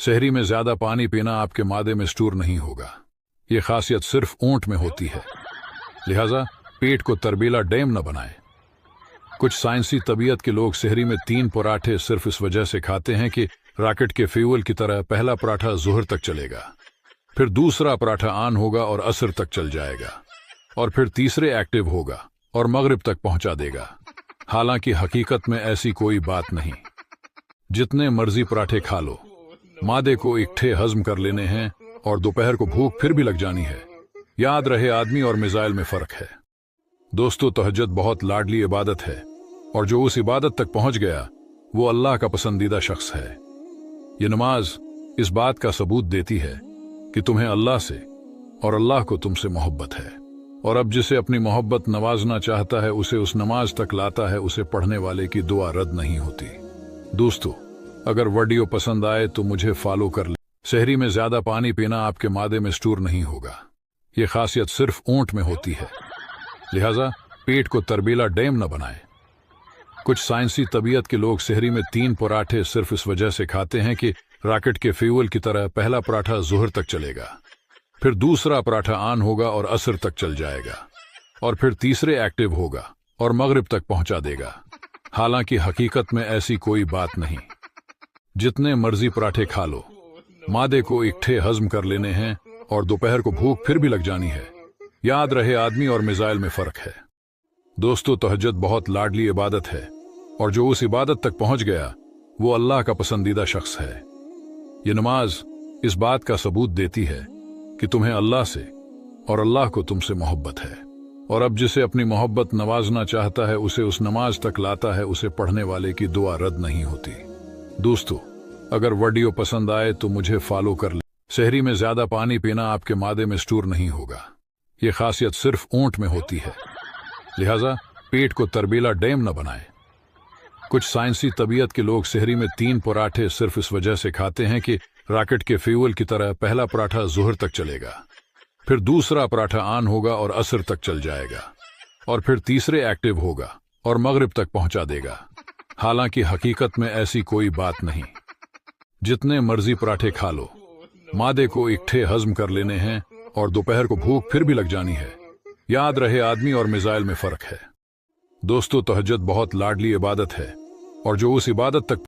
सहरी में ज्यादा पानी पीना आपके मादे में स्टोर नहीं होगा। ये खासियत सिर्फ ऊंट में होती है, लिहाजा पेट को तरबीला डैम न बनाएं। कुछ साइंसी तबीयत के लोग सहरी में 3 पराठे सिर्फ इस वजह से खाते हैं कि रॉकेट के फ्यूल की तरह पहला पराठा ज़ोहर तक चलेगा, फिर दूसरा पराठा ऑन होगा और असर तक चल जाएगा, और फिर तीसरे एक्टिव होगा और मगरिब तक पहुंचा देगा। हालांकि हकीकत में ऐसी कोई बात नहीं। जितने मर्जी पराठे खा लो, मादे को इकट्ठे हजम कर लेने हैं और दोपहर को भूख फिर भी लग जानी है। याद रहे, आदमी और मिसाइल में फर्क है। दोस्तों, तहज्जुद बहुत लाडली इबादत है और जो उस इबादत तक पहुंच गया वो अल्लाह का पसंदीदा शख्स है। ये नमाज इस बात का सबूत देती है कि तुम्हें अल्लाह से और अल्लाह को तुमसे मोहब्बत है, और अब जिसे अपनी मोहब्बत नवाजना चाहता है उसे उस नमाज तक लाता है, उसे पढ़ने वाले की दुआ रद्द नहीं होती। दोस्तों, अगर वीडियो पसंद आए तो मुझे फॉलो कर ले। सहरी में ज्यादा पानी पीना आपके मादे में स्टोर नहीं होगा। ये खासियत सिर्फ ऊंट में होती है, लिहाजा पेट को तरबीला डैम न बनाएं। कुछ साइंसी तबीयत के लोग सहरी में 3 पराठे सिर्फ इस वजह से खाते हैं कि रॉकेट के फ्यूल की तरह पहला पराठा ज़ोहर तक चलेगा, फिर दूसरा पराठा ऑन होगा और असर तक चल जाएगा, और फिर तीसरे एक्टिव होगा और मगरिब तक पहुंचा देगा। हालांकि हकीकत में ऐसी कोई बात नहीं। जितने मर्जी पराठे खा लो, मादे को इकट्ठे हजम कर लेने हैं और दोपहर को भूख फिर भी लग जानी है। याद रहे, आदमी और मिसाइल में फर्क है। दोस्तों, तहज्जुद बहुत लाडली इबादत है और जो उस इबादत तक पहुंच गया वो अल्लाह का पसंदीदा शख्स है। ये नमाज इस बात का सबूत देती है कि तुम्हें अल्लाह से और अल्लाह को तुमसे मोहब्बत है, और अब जिसे अपनी मोहब्बत नवाजना चाहता है उसे उस नमाज तक लाता है, उसे पढ़ने वाले की दुआ रद्द नहीं होती। दोस्तों, अगर वीडियो पसंद आए तो मुझे फॉलो कर ले। सहरी में ज्यादा पानी पीना आपके मादे में स्टोर नहीं होगा। ये खासियत सिर्फ ऊंट में होती है, लिहाजा पेट को तरबीला डैम न बनाएं। कुछ साइंसी तबीयत के लोग सहरी में 3 पराठे सिर्फ इस वजह से खाते हैं कि रॉकेट के फ्यूल की तरह पहला पराठा ज़ोहर तक चलेगा, फिर दूसरा पराठा ऑन होगा और असर तक चल जाएगा, और फिर तीसरे एक्टिव होगा और मगरिब तक पहुंचा देगा। हालांकि हकीकत में ऐसी कोई बात नहीं। जितने मर्जी पराठे खा लो, मादे को इकट्ठे हजम कर लेने हैं और दोपहर को भूख फिर भी लग जानी है। याद रहे, आदमी और मिसाइल में फर्क है। दोस्तों, तहज्जुद बहुत लाडली इबादत है और जो उस इबादत तक